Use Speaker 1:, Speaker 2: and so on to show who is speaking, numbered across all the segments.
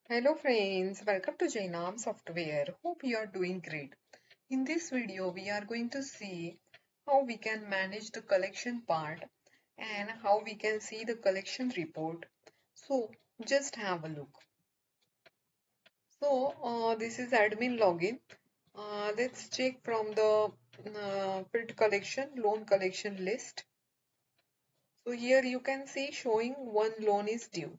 Speaker 1: Hello friends, welcome to Jainam Software. Hope you are doing great. In this video, we are going to see how we can manage the collection part and how we can see the collection report. So just have a look. This is admin login. Let's check from the print collection, loan collection list. So here you can see showing one loan is due.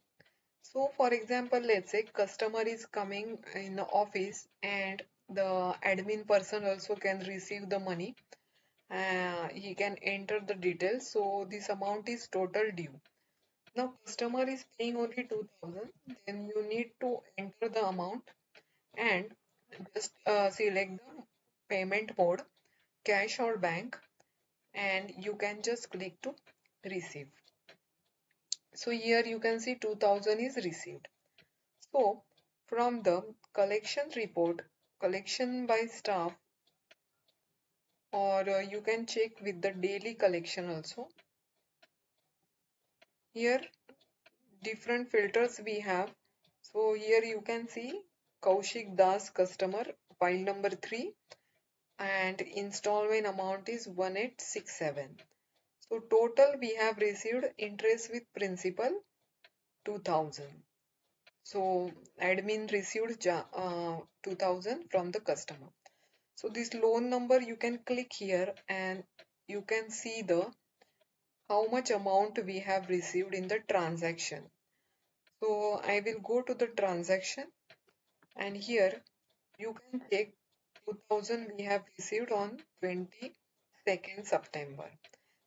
Speaker 1: So for example, let's say customer is coming in the office and the admin person also can receive the money. He can enter the details. So this amount is total due. Now customer is paying only 2000. Then you need to enter the amount and just select the payment mode, cash or bank, and you can just click to receive. So here you can see 2000 is received. So, from the collection report, collection by staff, or you can check with the daily collection also. Here, different filters we have. So, here you can see Kaushik Das customer, file number 3, and installment amount is 1867. So, total we have received interest with principal 2000. So, admin received 2000 from the customer. So this loan number you can click here and you can see the how much amount we have received in the transaction. So I will go to the transaction and here you can check 2000 we have received on 22nd September.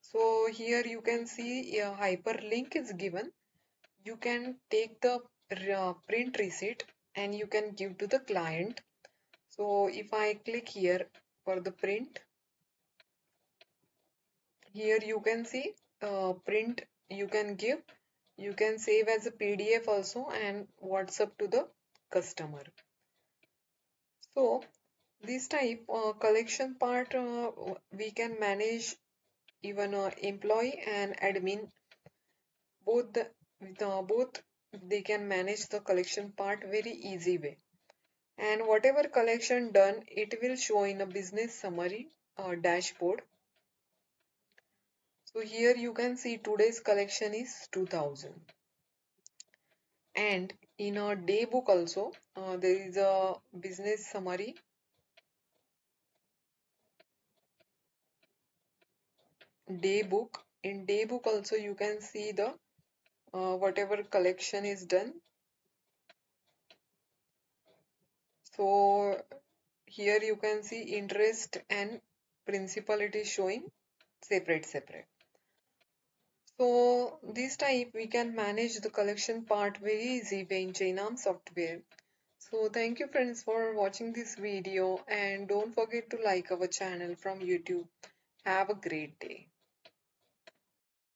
Speaker 1: So here you can see a hyperlink is given. You can take the print receipt and you can give to the client. So if I click here for the print, here you can see print you can give, you can save as a PDF also and WhatsApp to the customer. So this type collection part we can manage even employee and admin both both they can manage the collection part very easy way. And whatever collection done, it will show in a business summary dashboard. So here you can see today's collection is 2000. And in a day book also, there is a business summary. Day book. In day book also you can see the whatever collection is done. So here you can see interest and principal it is showing separate. So this type we can manage the collection part very easy way in Jainam software. So thank you friends for watching this video and don't forget to like our channel from YouTube. Have a great day.